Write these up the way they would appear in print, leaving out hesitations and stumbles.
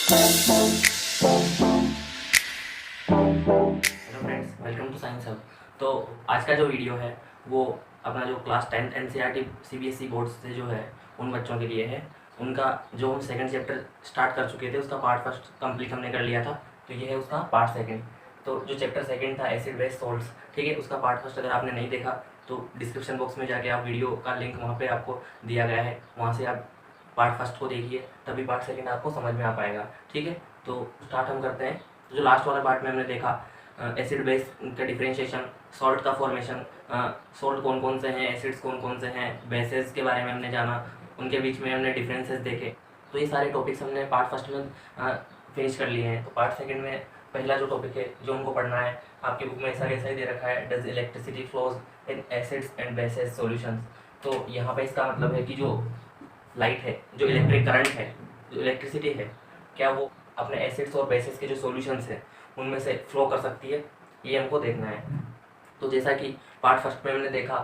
Hello friends, welcome to science hub. तो आज का जो वीडियो है वो अपना जो class 10th NCERT CBSE board से जो है उन बच्चों के लिए है। उनका जो हम सेकंड चैप्टर स्टार्ट कर चुके थे उसका पार्ट फर्स्ट कंप्लीट हमने कर लिया था, तो ये है उसका पार्ट सेकंड। तो जो चैप्टर सेकंड था एसिड बेस सॉल्ट्स, ठीक है, उसका पार्ट फर्स्ट अगर आपने नहीं देखा तो डिस्क्रिप्शन बॉक्स में जाके आप वीडियो का लिंक वहाँ पर आपको दिया गया है, वहाँ से आप पार्ट फर्स्ट को देखिए, तभी पार्ट सेकंड आपको समझ में आ पाएगा। ठीक है, तो स्टार्ट हम करते हैं। जो लास्ट वाला पार्ट में हमने देखा एसिड बेस का डिफरेंशिएशन, सॉल्ट का फॉर्मेशन, सॉल्ट कौन कौन से हैं, एसिड्स कौन कौन से हैं, बेसेस के बारे में हमने जाना, उनके बीच में हमने डिफरेंसेस देखे। तो ये सारे टॉपिक्स हमने पार्ट फर्स्ट में फिनिश कर लिए हैं। तो पार्ट सेकंड में पहला जो टॉपिक है जो हमको पढ़ना है, आपकी बुक में ऐसा कैसा ही दे रखा है, does electricity flows in acids and bases solutions. तो यहाँ पे इसका मतलब है कि जो लाइट है, जो इलेक्ट्रिक करंट है, जो इलेक्ट्रिसिटी है, क्या वो अपने एसिड्स और बेसिस के जो सॉल्यूशंस हैं उनमें से फ्लो कर सकती है, ये हमको देखना है। तो जैसा कि पार्ट फर्स्ट में हमने देखा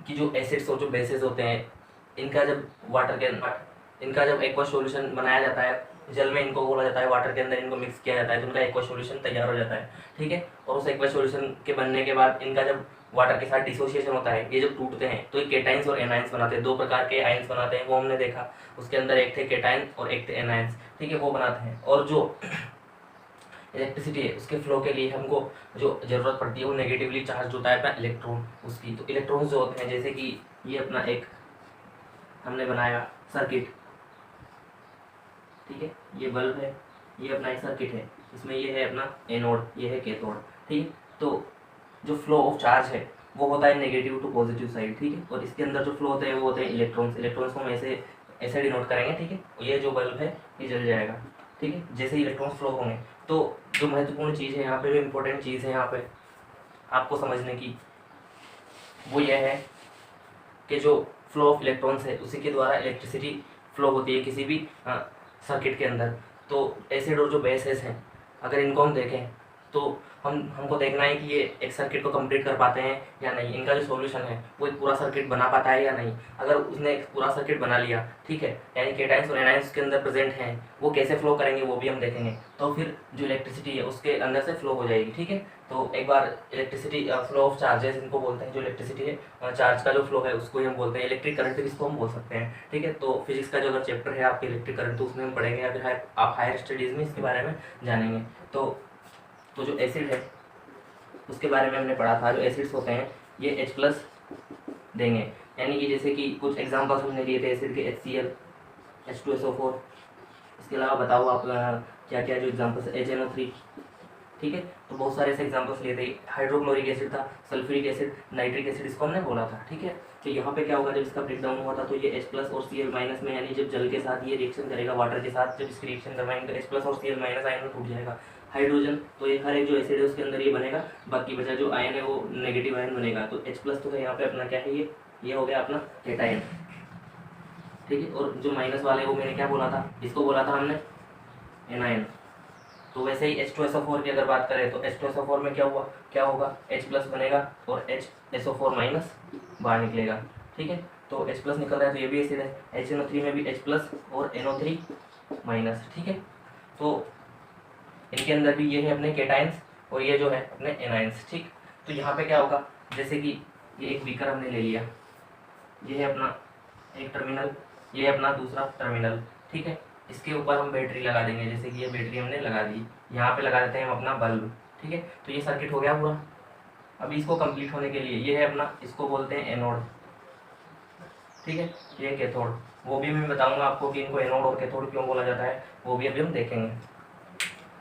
कि जो एसिड्स और जो बेसिस होते हैं, इनका जब वाटर के अंदर इनका जब एक्वा सॉल्यूशन बनाया जाता है, जल में इनको घोला जाता है, वाटर के अंदर इनको मिक्स किया जाता है, तो उनका एक्वा सॉल्यूशन तैयार हो जाता है। ठीक है, और उस एक्वा सॉल्यूशन के बनने के बाद इनका जब वाटर के साथ डिसोसिएशन होता है, ये जब टूटते हैं तो ये केटाइंस और एनाइंस बनाते हैं, दो प्रकार के आयंस बनाते हैं, वो हमने देखा। उसके अंदर एक थे केटाइन और एक थे एनाइंस, ठीक है, वो बनाते हैं। और जो इलेक्ट्रिसिटी है उसके फ्लो के लिए हमको जो ज़रूरत पड़ती है वो नेगेटिवली चार्ज होता है अपना इलेक्ट्रॉन उसकी। तो इलेक्ट्रॉन्स जो होते हैं, जैसे कि ये अपना एक हमने बनाया सर्किट, ठीक है, ये बल्ब है, ये अपना एक सर्किट है, इसमें ये है अपना एनोड, ये है कैथोड। ठीक है, तो जो फ्लो ऑफ चार्ज है वो होता है नेगेटिव टू पॉजिटिव साइड। ठीक है, और इसके अंदर जो फ्लो होते हैं वो होते हैं इलेक्ट्रॉन्स। इलेक्ट्रॉन्स को हम ऐसे ऐसे डिनोट करेंगे। ठीक है, और ये जो बल्ब है ये जल जाएगा। ठीक है, जैसे ही इलेक्ट्रॉन्स फ्लो होंगे, तो जो महत्वपूर्ण चीज़ है यहाँ पे, जो इम्पोर्टेंट चीज़ है यहाँ पे आपको समझने की, वो ये है कि जो फ्लो ऑफ इलेक्ट्रॉन्स है उसी के द्वारा इलेक्ट्रिसिटी फ्लो होती है किसी भी सर्किट के अंदर। तो एसिड और जो बेसेस हैं, अगर इनको हम देखें तो हमको देखना है कि ये एक सर्किट को कंप्लीट कर पाते हैं या नहीं, इनका जो सॉल्यूशन है वो एक पूरा सर्किट बना पाता है या नहीं। अगर उसने एक पूरा सर्किट बना लिया, ठीक है, यानी केटाइंस और एनाइंस के अंदर प्रेजेंट हैं, वो कैसे फ्लो करेंगे वो भी हम देखेंगे। तो फिर जो इलेक्ट्रिसिटी है उसके अंदर से फ्लो हो जाएगी। ठीक है, तो एक बार इलेक्ट्रिसिटी फ्लो ऑफ चार्जेस इनको बोलते हैं, जो इलेक्ट्रिसिटी है चार्ज का जो फ्लो है उसको ही हम बोलते हैं, इलेक्ट्रिक करंट भी इसको हम बोल सकते हैं। ठीक है, तो फिजिक्स का जो अगर चैप्टर है आपके इलेक्ट्रिक करंट, तो उसमें हम पढ़ेंगे, या फिर आप हायर स्टडीज़ में इसके बारे में जानेंगे। तो जो एसिड है उसके बारे में हमने पढ़ा था, जो एसिड्स होते हैं ये H+ देंगे, यानी कि जैसे कि कुछ एग्जांपल्स हमने लिए थे एसिड के HCl, H2SO4। इसके अलावा बताओ आप क्या क्या जो एग्जांपल्स है, HNO3। ठीक है, तो बहुत सारे ऐसे एग्जांपल्स लिए थे। हाइड्रोक्लोरिक एसिड था, सल्फ्यूरिक एसिड, नाइट्रिक एसिड, इसको हमने बोला था। ठीक है, तो यहाँ पे क्या होगा, जब इसका ब्रेकडाउन हुआ था तो ये H+ और Cl- में, यानी जब जल के साथ ये रिएक्शन करेगा वाटर के साथ, जब इसकी रिएक्शन करवाएंगे तो H+ और Cl- आयन में टूट जाएगा हाइड्रोजन। तो ये हर एक जो एसिड है उसके अंदर ये बनेगा, बाकी बचा जो आयन है वो नेगेटिव आयन बनेगा। तो H+ तो है यहाँ पे अपना क्या है, ये हो गया अपना केटायन। ठीक है, और जो माइनस वाले वो मैंने क्या बोला था, इसको बोला था हमने एनायन। तो वैसे ही H2SO4 की अगर बात करें तो H2SO4 में क्या होगा, H+ बनेगा और HSO4- बाहर निकलेगा। ठीक है, तो H+ निकल रहा है तो ये भी एसिड है। HNO3 में भी H+ और NO3-। ठीक है, तो इनके अंदर भी ये है अपने केटाइंस और ये जो है अपने एनाइंस। ठीक, तो यहाँ पे क्या होगा, जैसे कि ये एक बीकर हमने ले लिया, ये है अपना एक टर्मिनल, ये है अपना दूसरा टर्मिनल। ठीक है, इसके ऊपर हम बैटरी लगा देंगे, जैसे कि ये बैटरी हमने लगा दी, यहाँ पे लगा देते हैं हम अपना बल्ब। ठीक है, तो ये सर्किट हो गया पूरा। अभी इसको कंप्लीट होने के लिए ये है अपना, इसको बोलते हैं एनोड। ठीक है, ये कैथोड, वो भी मैं बताऊंगा आपको कि इनको एनोड और कैथोड क्यों बोला जाता है, वो भी अभी हम देखेंगे।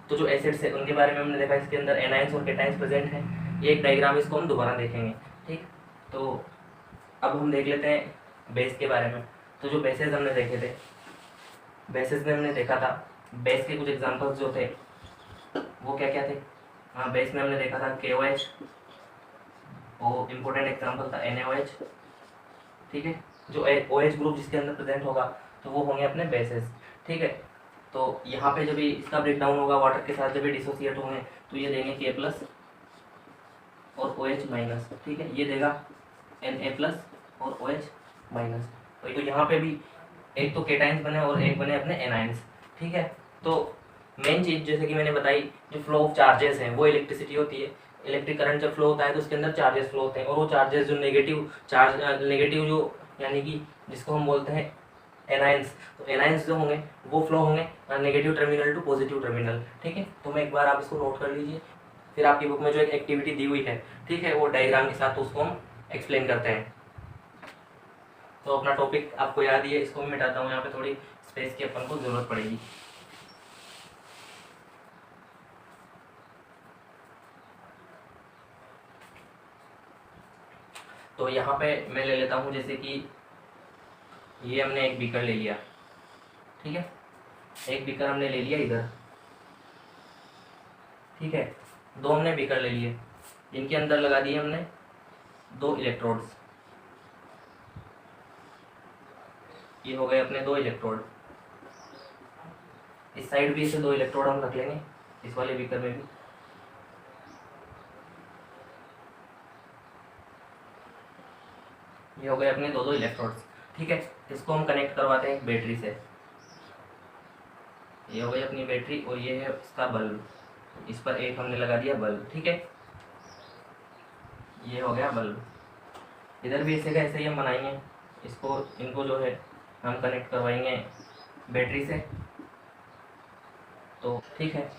तो जो एसिड्स है उनके बारे में हमने देखा, इसके अंदर एनाइंस और केटाइंस प्रेजेंट है। ये एक डायग्राम, इसको हम दोबारा देखेंगे। ठीक, तो अब हम देख लेते हैं बेस के बारे में। तो जो बेसेस हमने देखे थे, बेसिस में हमने देखा था, बेस के कुछ एग्जांपल्स जो थे वो क्या क्या थे। हाँ, बेस में हमने देखा था KOH, और इम्पोर्टेंट एग्जांपल था NaOH। ठीक है, जो OH ग्रुप जिसके अंदर प्रेजेंट होगा तो वो होंगे अपने बेसिस। ठीक है, तो यहाँ पे जब भी इसका ब्रेकडाउन होगा वाटर के साथ, जब भी डिसोसिएट होंगे तो ये देंगे K+ और OH-। ठीक है, ये देगा Na+ और OH-। तो यहाँ पे भी एक तो केटाइंस बने और एक बने अपने एनाइंस। ठीक है, तो मेन चीज़ जैसे कि मैंने बताई, जो फ्लो ऑफ चार्जेस हैं वो इलेक्ट्रिसिटी होती है। इलेक्ट्रिक करंट जब फ्लो होता है तो उसके अंदर चार्जेस फ्लो होते हैं, और वो चार्जेस जो नेगेटिव चार्ज, नेगेटिव जो यानी कि जिसको हम बोलते हैं एनायंस, तो एनायंस जो होंगे वो फ्लो होंगे negative terminal to positive terminal. ठीक है, तो मैं एक बार आप इसको नोट कर लीजिए। फिर आपकी बुक में जो एक एक्टिविटी दी हुई है, ठीक है, वो डायग्राम के साथ उसको हम एक्सप्लेन करते हैं। तो अपना टॉपिक आपको याद ही है, इसको मैं मिटाता हूँ, यहाँ पे थोड़ी स्पेस की अपन को ज़रूरत पड़ेगी। तो यहाँ पे मैं ले लेता हूँ, जैसे कि ये हमने एक बीकर ले लिया, ठीक है, एक बीकर हमने ले लिया इधर, ठीक है, दो हमने बीकर ले लिए, इनके अंदर लगा दिए हमने दो इलेक्ट्रोड्स, ये हो गए अपने दो इलेक्ट्रोड। इस साइड भी इसे दो इलेक्ट्रोड हम रख लेंगे, इस वाले बीकर में भी। ये हो गए अपने दो दो इलेक्ट्रोड्स, ठीक है। इसको हम कनेक्ट करवाते हैं बैटरी से। ये हो गई अपनी बैटरी, और ये है इसका बल्ब, इस पर एक हमने लगा दिया बल्ब, ठीक है, ये हो गया बल्ब। इधर भी ऐसे का ऐसे ही हम बनाएंगे, इसको इनको जो है हम कनेक्ट करवाएंगे बैटरी से। तो ठीक है,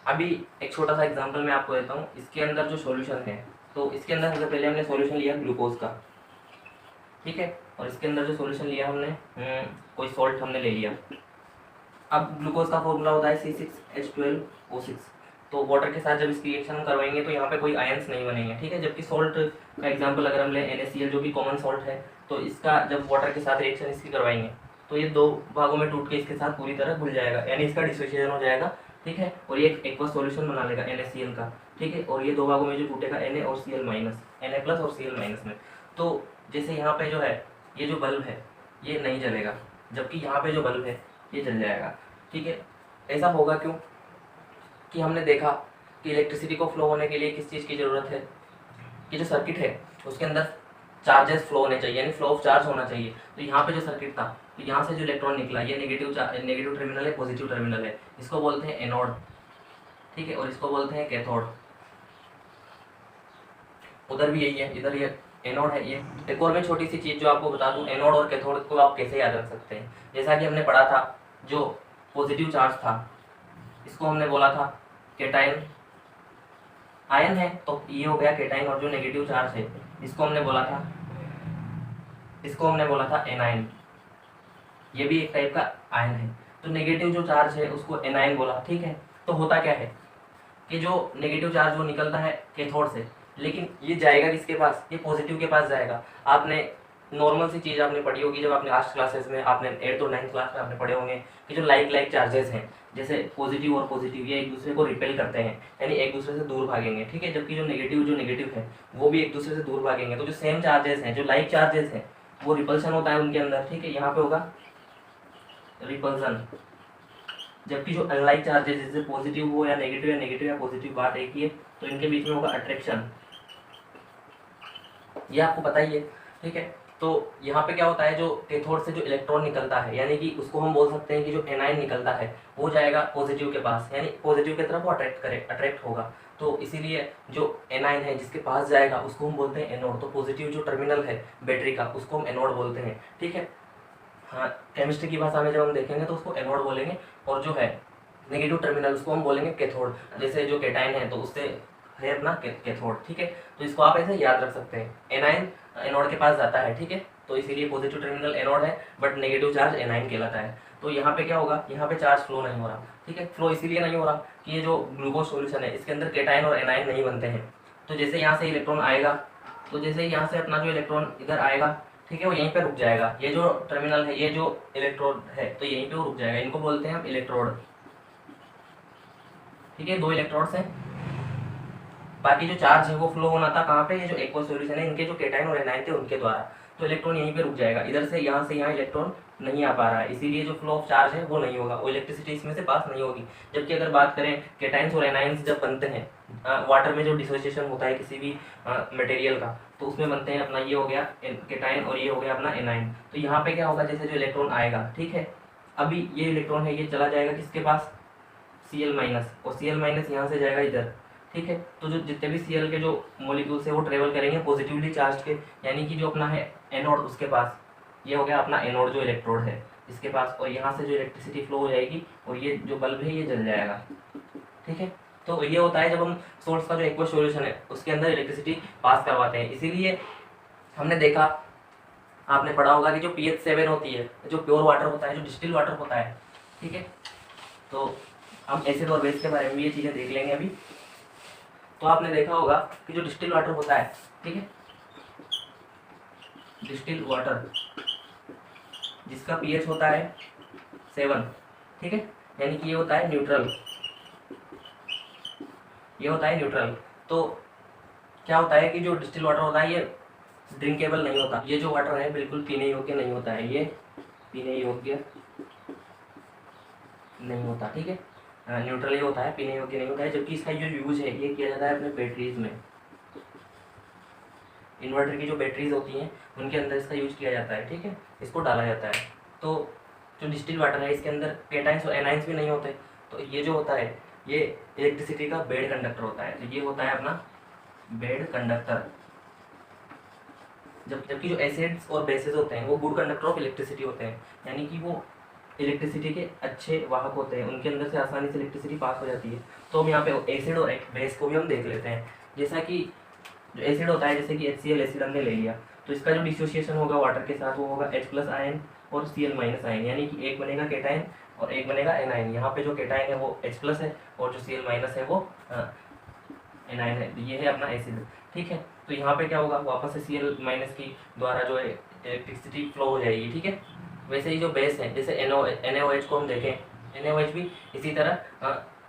अभी एक छोटा सा एग्जांपल मैं आपको देता हूँ। इसके अंदर जो सॉल्यूशन है, तो इसके अंदर सबसे पहले हमने सॉल्यूशन लिया ग्लूकोज का, ठीक है, और इसके अंदर जो सॉल्यूशन लिया हमने कोई सॉल्ट हमने ले लिया। अब ग्लूकोज का फॉर्मूला होता है C6H12O6। तो वाटर के साथ जब इसकी रिएक्शन हम करवाएंगे तो यहाँ पे कोई आयंस नहीं बनेंगे, ठीक है। जबकि सॉल्ट का एग्जांपल अगर हम लें NaCl, जो कि कॉमन सॉल्ट है, तो इसका जब वाटर के साथ रिएक्शन इसकी करवाएंगे तो ये दो भागों में टूट के इसके साथ पूरी तरह घुल जाएगा, यानी इसका डिसोसिएशन हो जाएगा, ठीक है, और ये एक एक्वा सॉल्यूशन बना लेगा NaCl का, ठीक है। और ये दो भागों में जो टूटेगा Na और Cl माइनस, Na प्लस और Cl माइनस में। तो जैसे यहाँ पे जो है ये जो बल्ब है ये नहीं जलेगा, जबकि यहाँ पे जो बल्ब है ये जल जाएगा, ठीक है। ऐसा होगा क्यों? कि हमने देखा कि इलेक्ट्रिसिटी को फ्लो होने के लिए किस चीज़ की ज़रूरत है, कि जो सर्किट है उसके अंदर चार्जेस फ्लो होने चाहिए, यानी फ्लो ऑफ चार्ज होना चाहिए। तो यहाँ पे जो सर्किट था, तो यहाँ से जो इलेक्ट्रॉन निकला, ये नेगेटिव टर्मिनल है, पॉजिटिव टर्मिनल है, इसको बोलते हैं एनोड, ठीक है, और इसको बोलते हैं कैथोड। उधर भी यही है, इधर ये एनोड है। ये एक और मैं छोटी सी चीज़ जो आपको बता दूं, एनोड और कैथोड को आप कैसे याद रख सकते हैं। जैसा कि हमने पढ़ा था, जो पॉजिटिव चार्ज था इसको हमने बोला था केटाइन, आयन है, तो ये हो गया केटाइन, और जो नेगेटिव चार्ज है इसको हमने बोला था एनाइन, ये भी एक टाइप का आयन है। तो नेगेटिव जो चार्ज है उसको एनाइन बोला, ठीक है। तो होता क्या है कि जो नेगेटिव चार्ज वो निकलता है कैथोड से, लेकिन ये जाएगा किसके पास, ये पॉजिटिव के पास जाएगा। आपने नॉर्मल सी चीज़ आपने पढ़ी होगी, जब आपने लास्ट क्लासेस में, आपने 8th और 9th क्लास में आपने पढ़े होंगे कि जो लाइक चार्जेस हैं, जैसे पॉजिटिव और पॉजिटिव, ये एक दूसरे को रिपेल करते हैं, यानी एक दूसरे से दूर भागेंगे, ठीक है। जबकि जो नेगेटिव है वो भी एक दूसरे से दूर भागेंगे। तो जो सेम चार्जेस हैं, जो लाइक चार्जेस हैं, वो रिपल्सन होता है उनके अंदर, ठीक है, यहाँ पे होगा रिपल्सन। जबकि जो अनलाइक चार्जेस, जैसे पॉजिटिव हो या नेगेटिव या पॉजिटिव, बात एक ही है, तो इनके बीच में होगा अट्रैक्शन, ये आपको पता ही है, ठीक है। तो यहाँ पे क्या होता है, जो कैथोड से जो इलेक्ट्रॉन निकलता है, यानी कि उसको हम बोल सकते हैं कि जो एनाइन निकलता है वो जाएगा पॉजिटिव के पास, यानी पॉजिटिव की तरफ वो अट्रैक्ट होगा। तो इसीलिए जो एनाइन है जिसके पास जाएगा उसको हम बोलते हैं एनोड। तो पॉजिटिव जो टर्मिनल है बैटरी का उसको हम एनोड बोलते हैं, ठीक है। हाँ, केमिस्ट्री की भाषा में जब हम देखेंगे तो उसको एनोड बोलेंगे, और जो है नेगेटिव टर्मिनल उसको हम बोलेंगे कैथोड। जैसे जो केटाइन है तो उससे है अपना कैथोड, ठीक है। तो इसको आप ऐसे याद रख सकते हैं, एनाइन एनोड के पास जाता है, ठीक है। तो इसीलिए पॉजिटिव टर्मिनल एनोड है, बट नेगेटिव चार्ज एनाइन कहलाता है। तो यहाँ पे क्या होगा, यहाँ पे चार्ज फ्लो नहीं हो रहा, ठीक है। फ्लो इसीलिए नहीं हो रहा कि ये जो ग्लूकोज सॉल्यूशन है इसके अंदर केटाइन और एनाइन नहीं बनते हैं। तो जैसे यहाँ से इलेक्ट्रॉन आएगा, तो जैसे यहाँ से अपना जो इलेक्ट्रॉन इधर आएगा, ठीक है, वो यहीं पे रुक जाएगा। ये जो टर्मिनल है, ये जो इलेक्ट्रोड है, तो यहीं पे वो रुक जाएगा। इनको बोलते हैं हम इलेक्ट्रोड, ठीक है। दो इलेक्ट्रोड्स हैं, बाकी जो चार्ज है वो फ्लो होना था कहाँ पे, ये जो एक्वस सॉल्यूशन है इनके जो केटाइन और एनाइन थे उनके द्वारा। तो इलेक्ट्रॉन यहीं पे रुक जाएगा, इधर से यहाँ इलेक्ट्रॉन नहीं आ पा रहा है, इसीलिए जो फ्लो ऑफ चार्ज है वो नहीं होगा, वो इलेक्ट्रिसिटी इसमें से पास नहीं होगी। जबकि अगर बात करें केटाइन्स और एनाइंस जब बनते हैं, वाटर में जो डिसोसिएशन होता है किसी भी मटेरियल का, तो उसमें बनते हैं अपना ये हो गया केटाइन और ये हो गया अपना एनाइन। तो यहाँ पे क्या होगा, जैसे जो इलेक्ट्रॉन आएगा, ठीक है, अभी ये इलेक्ट्रॉन है ये चला जाएगा किसके पास, Cl माइनस, और Cl माइनस यहाँ से जाएगा इधर, ठीक है। तो जो जितने भी Cl के जो मॉलिक्यूल्स है वो ट्रेवल करेंगे पॉजिटिवली चार्ज के, यानी कि जो अपना है एनोड उसके पास, ये हो गया अपना एनोड जो इलेक्ट्रोड है इसके पास, और यहाँ से जो इलेक्ट्रिसिटी फ्लो हो जाएगी और ये जो बल्ब है ये जल जाएगा, ठीक है। तो ये होता है जब हम सोर्स का जो एक्वस सॉल्यूशन है उसके अंदर इलेक्ट्रिसिटी पास करवाते हैं। इसीलिए हमने देखा, आपने पढ़ा होगा कि जो pH 7 होती है, जो प्योर वाटर होता है, जो डिस्टिल वाटर होता है, ठीक है। तो हम एसिड और बेस के बारे में भी ये चीज़ें देख लेंगे अभी। तो आपने देखा होगा कि जो डिस्टिल वाटर होता है, ठीक है, डिस्टिल वाटर जिसका pH होता है 7, ठीक है, यानी कि ये होता है न्यूट्रल, ये होता है न्यूट्रल। तो क्या होता है कि जो डिस्टिल वाटर होता है ये ड्रिंकेबल नहीं होता, ये जो वाटर है बिल्कुल पीने योग्य नहीं होता है, ये पीने योग्य नहीं होता, ठीक है, न्यूट्रल ही होता है, पीने योग्य नहीं होता है। जबकि इसका जो यूज है ये किया जाता है अपने बैटरीज में, इन्वर्टर की जो बैटरीज होती हैं उनके अंदर इसका यूज किया जाता है, ठीक है, इसको डाला जाता है। तो जो डिस्टिल वाटर है इसके अंदर केटाइंस और एनाइंस भी नहीं होते, तो ये जो होता है ये इलेक्ट्रिसिटी का बेड कंडक्टर होता है। तो ये होता है अपना बेड कंडक्टर। जबकि जो एसिड्स और बेसिस होते हैं वो गुड कंडक्टर ऑफ इलेक्ट्रिसिटी होते हैं, यानी कि वो इलेक्ट्रिसिटी के अच्छे वाहक होते हैं, उनके अंदर से आसानी से इलेक्ट्रिसिटी पास हो जाती है। तो हम यहाँ पे एसिड और बेस को भी हम देख लेते हैं। जैसा कि जो एसिड होता है, जैसे कि HCl एसिड हमने ले लिया, तो इसका जो डिसोसिएशन होगा वाटर के साथ वो होगा H+ आयन और Cl- आयन, यानी कि एक बनेगा केटाइन और एक बनेगा एनाइन। यहाँ पे जो केटाइन है वो H+ है और जो Cl- है वो एनाइन है। ये है अपना एसिड, ठीक है। तो यहाँ पे क्या होगा, वापस से Cl- की द्वारा जो है इलेक्ट्रिसिटी फ्लो हो जाएगी, ठीक है। वैसे ही जो बेस है, जैसे NaOH को हम देखें, NaOH भी इसी तरह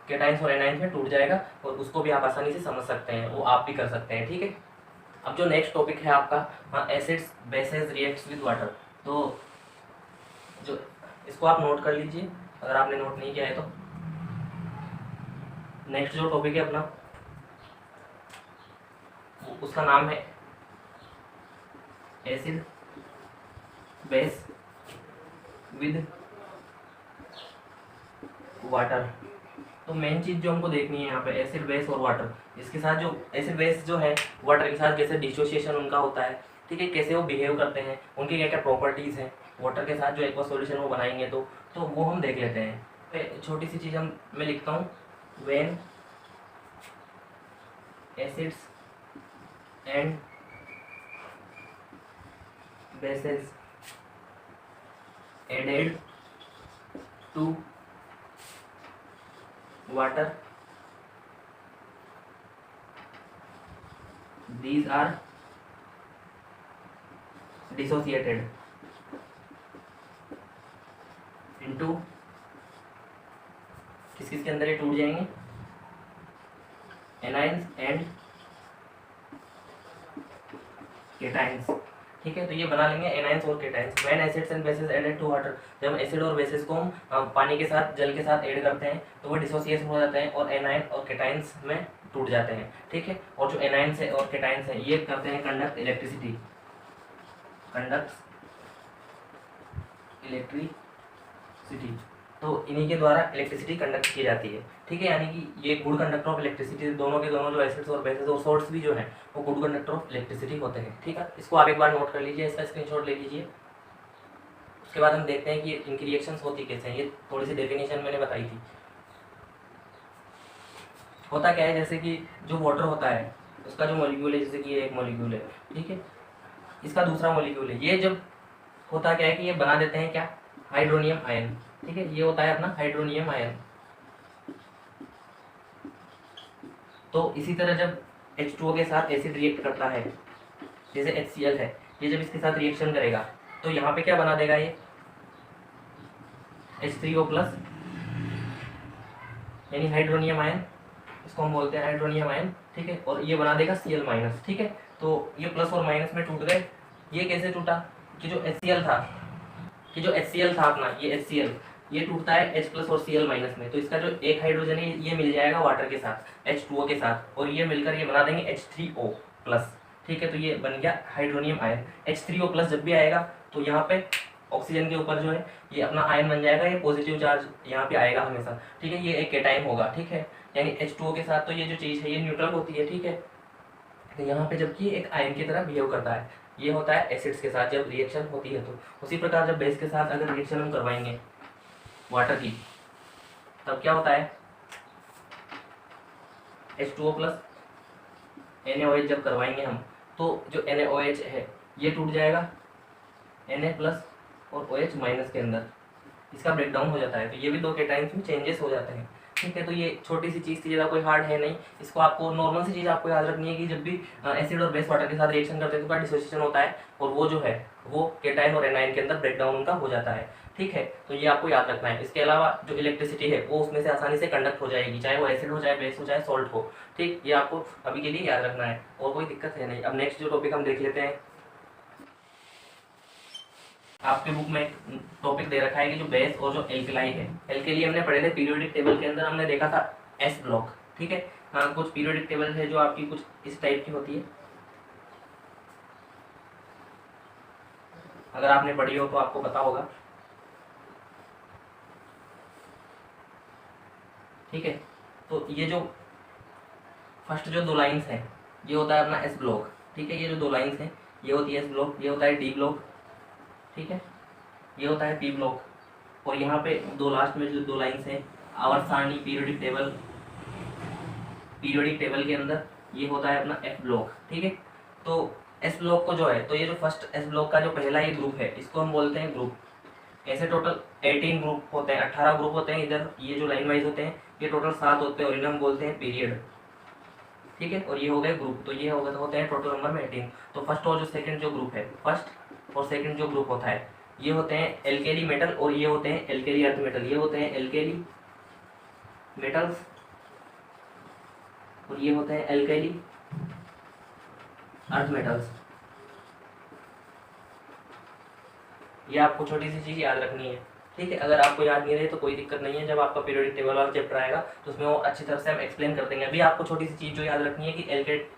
केटाइंस और एनाइंस में टूट जाएगा, और उसको भी आप आसानी से समझ सकते हैं, वो आप भी कर सकते हैं, ठीक है। अब जो नेक्स्ट टॉपिक है आपका acids bases reacts with water. तो जो इसको आप नोट कर लीजिए अगर आपने नोट नहीं किया है तो। नेक्स्ट जो टॉपिक है अपना उसका नाम है एसिड बेस विद वाटर। तो मेन चीज़ जो हमको देखनी है यहाँ पे एसिड बेस और वाटर, इसके साथ जो एसिड बेस जो है वाटर के साथ कैसे डिसोसिएशन उनका होता है, ठीक है, कैसे वो बिहेव करते हैं, उनकी क्या क्या प्रॉपर्टीज़ हैं, वाटर के साथ जो एक्वा सॉल्यूशन वो बनाएंगे तो वो हम देख लेते हैं। छोटी सी चीज़ मैं लिखता हूँ, when acids and bases added to water, these are dissociated into किस के अंदर ये टूट जाएंगे, एनाइंस एंड केटाइंस, ठीक है। तो ये बना लेंगे एनाइंस और cations. When acids and bases added to water, जब एसिड और बेसिस को हम पानी के साथ जल के साथ ऐड करते हैं तो वो डिसोसिएशन हो जाते हैं और एनाइन और केटाइंस में टूट जाते हैं, ठीक है। और जो एनाइंस है और केटाइंस है ये करते हैं कंडक्ट इलेक्ट्रिसिटी, कंडक्ट इलेक्ट्रिसिटी। तो इन्हीं के द्वारा इलेक्ट्रिसिटी कंडक्ट की जाती है, ठीक है। यानी कि ये गुड कंडक्टर ऑफ इलेक्ट्रिसिटी, दोनों के दोनों जो एसिड्स और बेसिस और सोर्स भी जो है वो गुड कंडक्टर ऑफ इलेक्ट्रिसिटी होते हैं, ठीक है। इसको आप एक बार नोट कर लीजिए, इसका स्क्रीनशॉट ले लीजिए। उसके बाद हम देखते हैं कि इनकी रिएक्शंस होती कैसे हैं। ये थोड़ी सी डेफिनेशन मैंने बताई थी। होता क्या है, जैसे कि जो वाटर होता है उसका जो मॉलिक्यूल है, जैसे कि ये एक मॉलिक्यूल है, ठीक है, इसका दूसरा मॉलिक्यूल है, ये जब होता क्या है कि ये बना देते हैं क्या, हाइड्रोनियम आयन, ठीक है। ये होता है अपना हाइड्रोनियम आयन। तो इसी तरह जब H2O के साथ एसिड रिएक्ट करता है, जैसे HCl है, ये जब इसके साथ रिएक्शन करेगा तो यहाँ पे क्या बना देगा, ये H3O+, यानी हाइड्रोनियम आयन, इसको हम बोलते हैं हाइड्रोनियम आयन, ठीक है। और ये बना देगा Cl-, ठीक है। तो ये प्लस और माइनस में टूट गए। ये कैसे टूटा कि जो HCl था अपना, ये HCl ये टूटता है H+ और Cl- में। तो इसका जो एक हाइड्रोजन है ये मिल जाएगा वाटर के साथ, H2O के साथ, और ये मिलकर ये बना देंगे H3O+, ठीक है। तो ये बन गया हाइड्रोनियम आयन। H3O+ जब भी आएगा तो यहाँ पे ऑक्सीजन के ऊपर जो है ये अपना आयन बन जाएगा, ये पॉजिटिव चार्ज यहाँ पे आएगा हमेशा, ठीक है। ये एक केटाइन होगा, ठीक है, यानी H2O के साथ तो ये जो चीज़ है ये न्यूट्रल होती है, ठीक है। तो यहाँ पे जबकि एक आयन की तरह बिहेव करता है, ये होता है एसिड्स के साथ जब रिएक्शन होती है। तो उसी प्रकार जब बेस के साथ अगर रिएक्शन हम करवाएंगे वाटर की, तब क्या होता है, H2O प्लस NaOH जब करवाएंगे हम, तो जो NaOH है ये टूट जाएगा Na प्लस और OH माइनस के अंदर, इसका ब्रेकडाउन हो जाता है। तो ये भी दो केटाइंस में चेंजेस हो जाते हैं, ठीक है। तो ये छोटी सी चीज़ थी, ज़्यादा कोई हार्ड है नहीं। इसको आपको नॉर्मल सी चीज़ आपको याद रखनी है कि जब भी एसिड और बेस वाटर के साथ रिएक्शन करते हैं तो डिसोसिएशन होता है, और वो जो है वो केटाइन और एनाइन के अंदर ब्रेकडाउन उनका हो जाता है, ठीक है। तो ये आपको याद रखना है। इसके अलावा जो इलेक्ट्रिसिटी है वो उसमें से आसानी से कंडक्ट हो जाएगी, चाहे वो एसिड हो, चाहे बेस हो, चाहे सॉल्ट हो, ठीक। ये आपको अभी के लिए याद रखना है, और कोई दिक्कत है नहीं। अब नेक्स्ट जो टॉपिक हम देख लेते हैं, आपके बुक में एक टॉपिक दे रखा है कि जो बेस और जो एल्कलाई है। एल्कली हमने पढ़े थे पीरियोडिक टेबल के अंदर, हमने देखा था एस ब्लॉक, ठीक है। हाँ, कुछ पीरियोडिक टेबल है जो आपकी कुछ इस टाइप की होती है, अगर आपने पढ़ी हो तो आपको पता होगा, ठीक है। तो ये जो फर्स्ट जो दो लाइंस हैं ये होता है अपना एस ब्लॉक, ठीक है। ये जो दो लाइंस हैं ये होती है एस ब्लॉक, ये होता है डी ब्लॉक, ठीक है, ये होता है पी ब्लॉक। और यहाँ पे दो लास्ट में जो दो लाइंस हैं आवर्त सारणी पीरियोडिक टेबल, पीरियोडिक टेबल के अंदर ये होता है अपना एफ ब्लॉक, ठीक है। तो एस ब्लॉक को जो है, तो ये जो फर्स्ट एस ब्लॉक का जो पहला ये ग्रुप है इसको हम बोलते हैं ग्रुप। ऐसे टोटल 18 ग्रुप होते हैं, 18 ग्रुप होते हैं इधर, ये जो लाइन वाइज होते हैं ये टोटल 7 होते हैं और इन्हें हम बोलते हैं पीरियड, ठीक है। और ये हो गए ग्रुप, तो ये हो गए होते हैं टोटल नंबर में 18। तो फर्स्ट और जो सेकंड जो ग्रुप है, फर्स्ट और सेकंड जो ग्रुप होता है ये होते हैं एल्केली मेटल और ये होते हैं एल्केली अर्थ मेटल। ये होते हैं एल्केली मेटल्स और ये होते हैं एल्केली अर्थ मेटल्स। ये आपको छोटी सी चीज़ याद रखनी है, ठीक है। अगर आपको याद नहीं रहे तो कोई दिक्कत नहीं है, जब आपका पीरियोडिक टेबल वाला चैप्टर आएगा तो उसमें वो अच्छी तरह से हम एक्सप्लेन कर देंगे। अभी आपको छोटी सी चीज़ जो याद रखनी है कि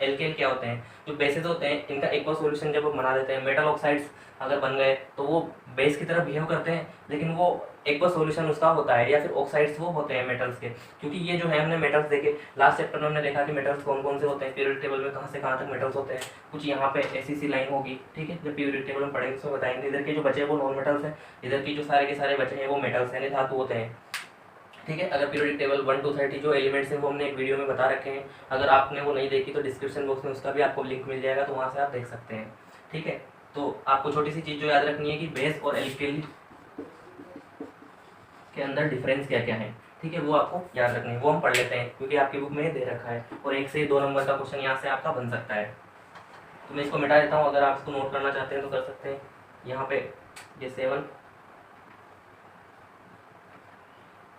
एल्केल क्या होते हैं, जो बेसिस होते हैं इनका एक बार सोल्यूशन जब हम बना देते हैं, मेटल ऑक्साइड्स अगर बन गए तो वो बेस की तरह बिहेव करते हैं, लेकिन वो एक बार सोल्यूशन उसका होता है, या फिर ऑक्साइड्स वो होते हैं मेटल्स के। क्योंकि ये जो है हमने मेटल्स देखे लास्ट चैप्टर में, हमने देखा कि मेटल्स कौन कौन से होते हैं, पीरियोडिक टेबल में कहाँ से कहाँ तक मेटल्स होते हैं। कुछ यहाँ पे ऐसी सी लाइन होगी, ठीक है, जब पीरियोडिक टेबल में पढ़ेंगे उसमें बताएंगे। इधर के जो बचे हैं वो नॉन मेटल्स हैं, इधर की जो सारे के सारे बचे हैं वो मेटल्स हैं, धातु होते हैं, ठीक है। अगर पीरियोडिक टेबल 1 to 30 जो एलिमेंट्स हैं वो हमने एक वीडियो में बता रखे हैं, अगर आपने वो नहीं देखी तो डिस्क्रिप्शन बॉक्स में उसका भी आपको लिंक मिल जाएगा, तो वहाँ से आप देख सकते हैं, ठीक है। तो आपको छोटी सी चीज़ जो याद रखनी है कि बेस और एल्केली के अंदर डिफरेंस क्या क्या है, ठीक है, वो आपको याद रखनी है। वो हम पढ़ लेते हैं क्योंकि आपकी बुक में दे रखा है, और 1 से 2 नंबर का क्वेश्चन यहाँ से आपका बन सकता है। तो मैं इसको मिटा देता हूँ, अगर आप इसको नोट करना चाहते हैं तो कर सकते हैं। यहाँ पे ये 7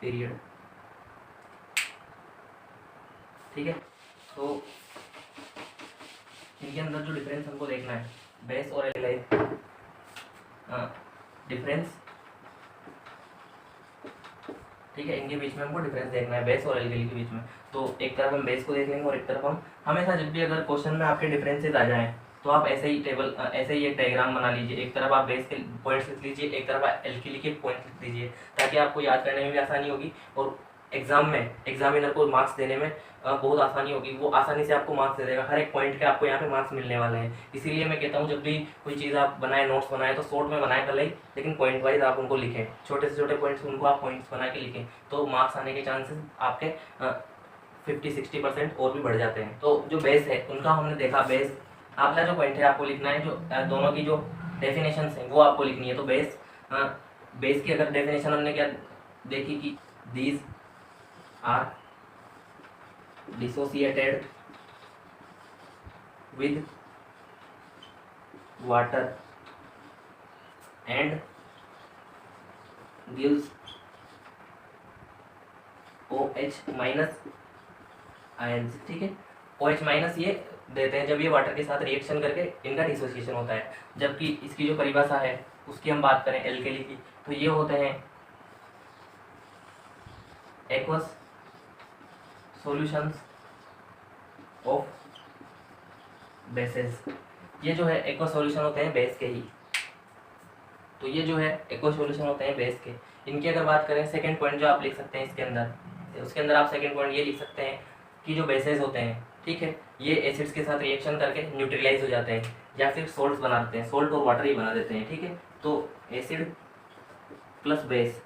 पीरियड, ठीक है। तो इनके अंदर जो डिफरेंस हमको देखना है बेस और एल्काइल, डिफरेंस, ठीक है, इनके बीच में हमको डिफरेंस देखना है बेस और एल्काइल के बीच में। तो एक तरफ हम बेस को देख लेंगे और एक तरफ हम हमेशा जब भी अगर क्वेश्चन में आपके डिफरेंसेस आ जाएं तो आप ऐसे ही टेबल ऐसे ही एक डायग्राम बना लीजिए, एक तरफ आप बेस के पॉइंट्स लिख लीजिए, एक तरफ आप एल्काइल के पॉइंट्स लिख लीजिए, ताकि आपको याद करने में भी आसानी होगी और एग्जाम में एग्जामिनर को मार्क्स देने में बहुत आसानी होगी। वो आसानी से आपको मार्क्स दे देगा, हर एक पॉइंट के आपको यहाँ पे मार्क्स मिलने वाले हैं। इसीलिए मैं कहता हूँ जब भी कोई चीज़ आप बनाए, नोट्स बनाए तो शॉर्ट में बनाए भले ही, लेकिन पॉइंट वाइज आप उनको लिखें, छोटे से छोटे पॉइंट्स उनको आप पॉइंट्स बना के लिखें, तो मार्क्स आने के चांसेस आपके 50-60% और भी बढ़ जाते हैं। तो जो बेस है उनका हमने देखा, बेस आपका जो पॉइंट है आपको लिखना है, जो दोनों की जो डेफिनेशन है वो आपको लिखनी है। तो बेस की अगर डेफिनेशन हमने क्या देखी कि these are dissociated with water and gives OH minus ions, ठीक है। OH माइनस ये देते हैं जब ये वाटर के साथ रिएक्शन करके इनका डिसोसिएशन होता है। जबकि इसकी जो परिभाषा है उसकी हम बात करें एल्केली की, तो ये होते हैं एक्वस सॉल्यूशंस ऑफ बेसेस। ये जो है एक्वस सॉल्यूशन होते हैं बेस के ही, तो ये जो है एक्वा सॉल्यूशन होते हैं बेस के। इनकी अगर बात करें, सेकंड पॉइंट जो आप लिख सकते हैं इसके अंदर, उसके अंदर आप सेकंड पॉइंट ये लिख सकते हैं कि जो बेसेस होते हैं, ठीक है, ये एसिड्स के साथ रिएक्शन करके न्यूट्रलाइज हो जाते हैं या फिर सोल्ट्स बना देते हैं, सोल्ट और वाटर ही बना देते हैं, ठीक है। तो एसिड प्लस बेस,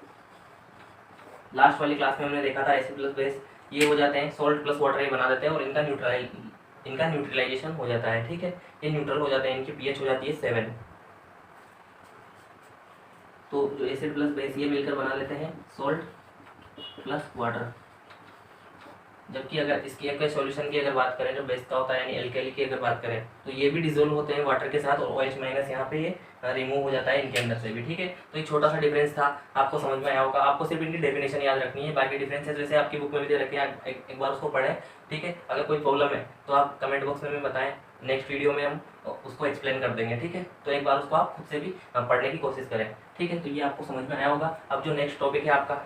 लास्ट वाली क्लास में हमने देखा था एसिड प्लस बेस ये हो जाते हैं, सोल्ट प्लस वाटर ही बना देते हैं और इनका न्यूट्रलाइजेशन हो जाता है, ठीक है। ये न्यूट्रल हो जाते हैं, इनकी पीएच हो जाती है 7। तो जो एसिड प्लस बेस ये मिलकर बना लेते हैं सोल्ट प्लस वाटर। जबकि अगर इसकी एक्वा सॉल्यूशन की अगर बात करें, जो बेस का होता है यानी एल्कली की अगर बात करें, तो ये भी डिजोल्व होते हैं वाटर के साथ और OH माइनस यहाँ पे ये रिमूव हो जाता है इनके अंदर से भी, ठीक है। तो ये छोटा सा डिफरेंस था, आपको समझ में आया होगा। आपको सिर्फ इनकी डेफिनेशन याद रखनी है, बाकी डिफरेंसेस वैसे आपकी बुक में भी दे रखे हैं, एक बार उसको पढ़ें, ठीक है। अगर कोई प्रॉब्लम है तो आप कमेंट बॉक्स में बताएं, नेक्स्ट वीडियो में हम उसको एक्सप्लेन कर देंगे, ठीक है। तो एक बार उसको आप खुद से भी पढ़ने की कोशिश करें, ठीक है। तो ये आपको समझ में आया होगा। अब जो नेक्स्ट टॉपिक है आपका,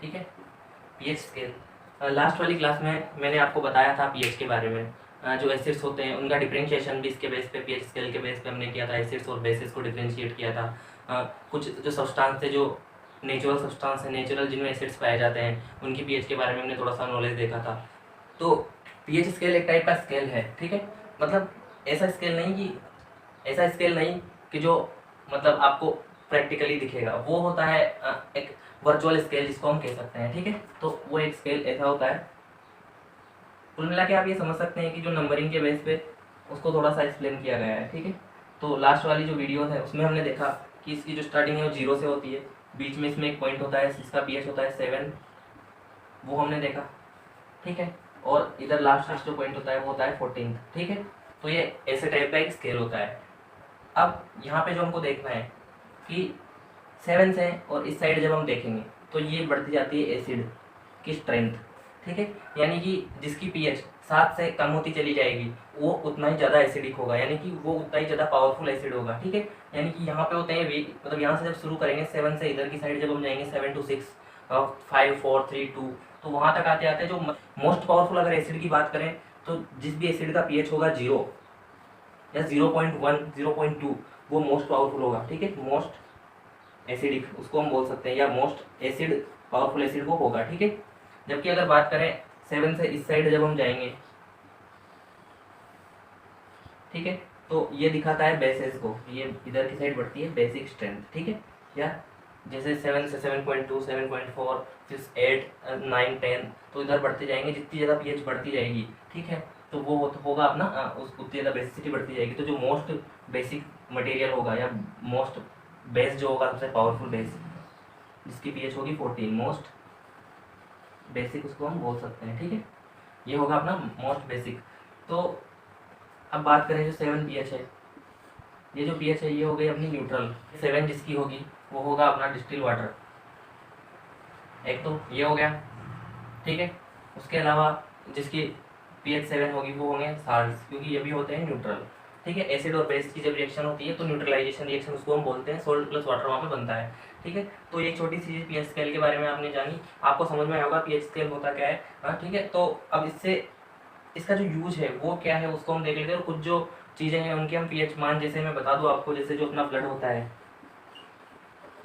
ठीक है, पीएच स्केल। लास्ट वाली क्लास में मैंने आपको बताया था पीएच के बारे में, जो एसिड्स होते हैं उनका डिफरेंशिएशन भी इसके बेस पे, पीएच स्केल के बेस पे हमने किया था, एसिड्स और बेसिस को डिफरेंशिएट किया था। कुछ जो सब्सटेंस है, जो नेचुरल सब्सटेंस है, नेचुरल जिनमें एसिड्स पाए जाते हैं, उनकी पीएच के बारे में हमने थोड़ा सा नॉलेज देखा था। तो पीएच स्केल एक टाइप का स्केल है, ठीक है। मतलब ऐसा स्केल नहीं कि जो मतलब आपको प्रैक्टिकली दिखेगा, वो होता है एक वर्चुअल स्केल जिसको हम कह सकते हैं, ठीक है। तो वो एक स्केल ऐसा होता है। कुल मिला के आप ये समझ सकते हैं कि जो नंबरिंग के बेस पे उसको थोड़ा सा एक्सप्लेन किया गया है, ठीक है। तो लास्ट वाली जो वीडियो है उसमें हमने देखा कि इसकी जो स्टार्टिंग है वो 0 से होती है, बीच में इसमें एक पॉइंट होता है जिसका पीएच होता है 7, वो हमने देखा, ठीक है। और इधर लास्ट जो पॉइंट होता है वो होता है 14, ठीक है। तो ये ऐसे टाइप का एक स्केल होता है। अब यहाँ पे जो हमको देखना है कि 7 से और इस साइड जब हम देखेंगे तो ये बढ़ती जाती है एसिड की स्ट्रेंथ, ठीक है। यानी कि जिसकी पीएच 7 से कम होती चली जाएगी वो उतना ही ज़्यादा एसिडिक होगा, यानी कि वो उतना ही ज़्यादा पावरफुल एसिड होगा, ठीक है। यानी कि यहाँ पे होते हैं वीक, मतलब यहाँ से जब शुरू करेंगे 7 से इधर की साइड जब हम जाएंगे 7 to 6 5 4 3 2, तो वहाँ तक आते आते जो मोस्ट पावरफुल अगर एसिड की बात करें तो जिस भी एसिड का पीएच होगा 0 या 0.1 0.2 वो मोस्ट पावरफुल होगा, ठीक है। मोस्ट एसिडिक उसको हम बोल सकते हैं, या मोस्ट एसिड पावरफुल एसिड वो होगा, ठीक है। जबकि अगर बात करें 7 से इस साइड जब हम जाएंगे, ठीक है, तो ये दिखाता है बेसिस को, ये इधर की साइड बढ़ती है बेसिक स्ट्रेंथ, ठीक है। या जैसे 7 से 7.2 7.4 फिर 8 9 10, तो इधर बढ़ते जाएंगे, जितनी ज़्यादा पीएच बढ़ती जाएगी, ठीक है, तो वो होगा अपना उस उतनी ज़्यादा बेसिसिटी बढ़ती जाएगी। तो जो मोस्ट बेसिक मटेरियल होगा या मोस्ट बेस जो होगा, सबसे पावरफुल बेस जिसकी पीएच होगी 14, मोस्ट बेसिक उसको हम बोल सकते हैं, ठीक है। ये होगा अपना मोस्ट बेसिक। तो अब बात करें जो 7 पीएच है, ये जो पीएच है ये हो गई अपनी न्यूट्रल। 7 जिसकी होगी वो होगा अपना डिस्टिल वाटर, एक तो ये हो गया, ठीक है। उसके अलावा जिसकी पीएच 7 होगी वो होंगे साल्ट्स, क्योंकि ये भी होते हैं न्यूट्रल, ठीक है। एसिड और बेस की जब रिएक्शन होती है तो न्यूट्रलाइजेशन रिएक्शन उसको हम बोलते हैं, सोल्ट प्लस वाटर वहाँ पे बनता है, ठीक है। तो एक छोटी सी पीएच स्केल के बारे में आपने जानी, आपको समझ में आया होगा पीएच स्केल होता क्या है, हाँ, ठीक है। तो अब इससे इसका जो यूज है वो क्या है उसको हम देख लेते हैं, और कुछ जो चीज़ें हैं उनके हम पीएच मान, जैसे मैं बता दूँ आपको, जैसे जो अपना ब्लड होता है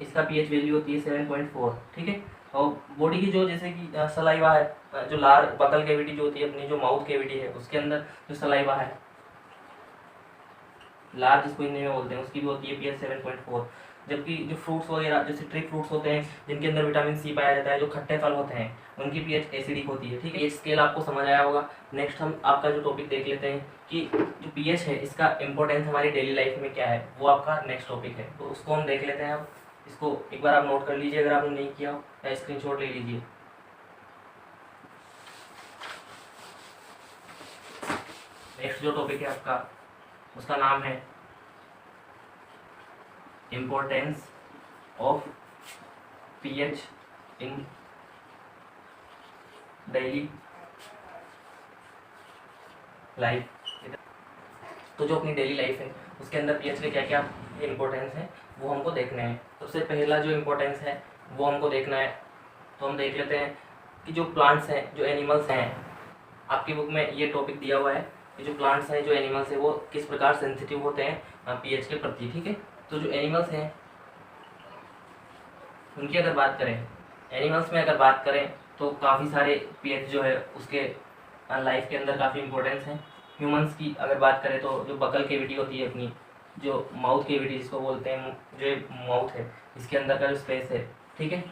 इसका पीएच वैल्यू होती है 7.4, ठीक है। और बॉडी की जो जैसे कि सलाइवा है, जो लार बकल कैविटी जो होती है अपनी, जो माउथ कैविटी है उसके अंदर जो सलाइवा है, लार जिसको हिंदी में बोलते हैं, उसकी भी होती है पीएच 7.4। जबकि जो फ्रूट्स वगैरह जैसे ट्री फ्रूट्स होते हैं जिनके अंदर विटामिन सी पाया जाता है, जो खट्टे फल होते हैं उनकी पीएच एसिडिक होती है, ठीक है। ये स्केल आपको समझ आया होगा। नेक्स्ट हम आपका जो टॉपिक देख लेते हैं कि जो पीएच है इसका इंपॉर्टेंस हमारी डेली लाइफ में क्या है, वो आपका नेक्स्ट टॉपिक है, तो उसको हम देख लेते हैं। अब इसको एक बार आप नोट कर लीजिए अगर आपने नहीं किया हो, या स्क्रीनशॉट ले लीजिए। नेक्स्ट जो टॉपिक है आपका उसका नाम है importance of pH in daily life. तो जो अपनी डेली लाइफ है उसके अंदर पीएच के क्या क्या इम्पोर्टेंस है वो हमको देखने हैं। सबसे पहला जो इम्पोर्टेंस है वो हमको देखना है, तो हम देख लेते हैं कि जो प्लांट्स हैं, जो एनिमल्स हैं, आपकी बुक में ये टॉपिक दिया हुआ है ये जो प्लांट्स हैं, जो एनिमल्स हैं, वो किस प्रकार सेंसिटिव होते हैं पीएच के प्रति, ठीक है। तो जो एनिमल्स हैं उनकी अगर बात करें, एनिमल्स में अगर बात करें तो काफ़ी सारे पीएच जो है उसके लाइफ के अंदर काफ़ी इंपॉर्टेंस है। ह्यूमंस की अगर बात करें तो जो बकल केविटी होती है अपनी, जो माउथ केविटी जिसको बोलते हैं, जो माउथ है इसके अंदर का जो स्पेस है, ठीक है।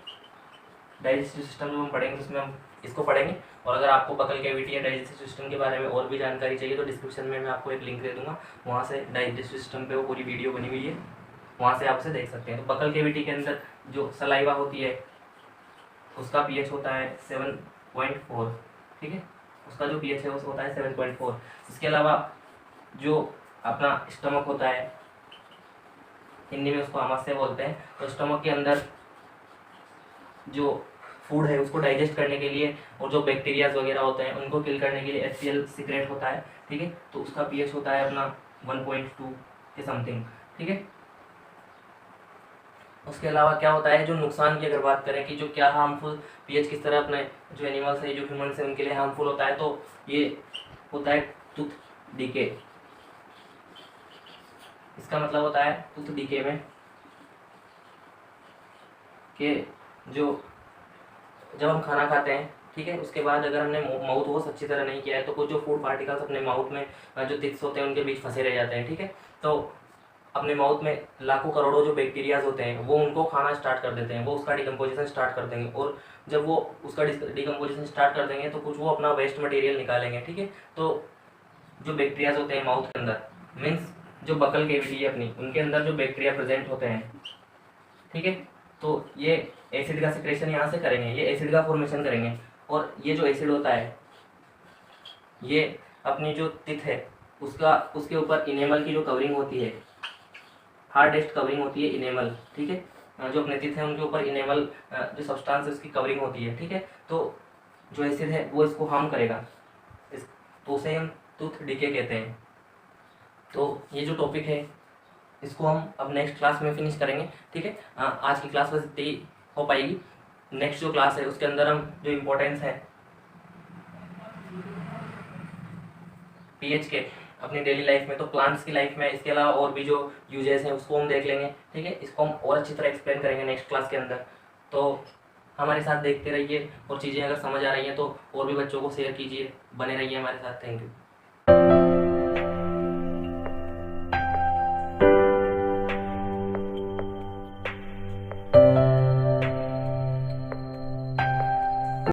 डाइजेस्टिव सिस्टम जो हम पढ़ेंगे उसमें हम इसको पढ़ेंगे। और अगर आपको बकल कैविटी या डाइजेस्टिव सिस्टम के बारे में और भी जानकारी चाहिए तो डिस्क्रिप्शन में मैं आपको एक लिंक दे दूंगा, वहाँ से डाइजेस्टिव सिस्टम पे वो पूरी वीडियो बनी हुई है, वहाँ से आप उसे देख सकते हैं। तो बकल कैविटी के अंदर जो सलाइवा होती है उसका पीएच होता है 7.4, ठीक है। उसका जो पीएच है वो होता है 7.4। इसके अलावा जो अपना स्टमक होता है, हिंदी में उसको आमाशय बोलते हैं, तो स्टमक के अंदर जो फूड है उसको डाइजेस्ट करने के लिए और जो बैक्टीरियाज वगैरह होते हैं उनको किल करने के लिए HCl सीक्रेट होता है, ठीक है। तो उसका पीएच होता है अपना 1.2 के समथिंग, ठीक है। उसके अलावा क्या होता है, जो नुकसान की अगर बात करें कि जो क्या हार्मफुल पीएच किस तरह अपने जो एनिमल्स है, जो ह्यूमन्स है उनके लिए हार्मफुल होता है, तो ये होता है टूथ डीके। इसका मतलब होता है टूथ डीके में कि जो जब हम खाना खाते हैं, ठीक है, उसके बाद अगर हमने माउथ वॉश अच्छी तरह नहीं किया है तो कुछ जो फूड पार्टिकल्स अपने माउथ में जो टिक्स होते हैं उनके बीच फंसे रह जाते हैं, ठीक है। तो अपने माउथ में लाखों करोड़ों जो बैक्टीरियाज होते हैं वो उनको खाना स्टार्ट कर देते हैं, वो उसका डिकम्पोजिशन स्टार्ट कर देंगे, और जब वो उसका डिकम्पोजिशन स्टार्ट कर देंगे तो कुछ वो अपना वेस्ट मटेरियल निकालेंगे, ठीक है। तो जो बैक्टीरियाज होते हैं माउथ के अंदर, मीन्स जो बकल केविटी है अपनी, उनके अंदर जो बैक्टीरिया प्रेजेंट होते हैं, ठीक है, तो ये एसिड का सिक्रेशन यहाँ से करेंगे, ये एसिड का फॉर्मेशन करेंगे, और ये जो एसिड होता है ये अपनी जो टिथ है उसके ऊपर इनेमल की जो कवरिंग होती है, हार्डेस्ट कवरिंग होती है इनेमल, ठीक है। जो अपने टिथ है उनके ऊपर इनेमल जो सब्सटेंस है उसकी कवरिंग होती है, ठीक है। तो जो एसिड है वो इसको हार्म करेगा, तो उसे हम टूथ डीके कहते हैं। तो ये जो टॉपिक है इसको हम अब नेक्स्ट क्लास में फिनिश करेंगे, ठीक है। आज की क्लास बस इतनी हो पाएगी। नेक्स्ट जो क्लास है उसके अंदर हम जो इम्पोर्टेंस है पीएच के अपनी डेली लाइफ में, तो प्लांट्स की लाइफ में, इसके अलावा और भी जो यूजेस हैं उसको हम देख लेंगे, ठीक है। इसको हम और अच्छी तरह एक्सप्लेन करेंगे नेक्स्ट क्लास के अंदर। तो हमारे साथ देखते रहिए, और चीज़ें अगर समझ आ रही हैं तो और भी बच्चों को शेयर कीजिए, बने रहिए हमारे साथ। Thank you.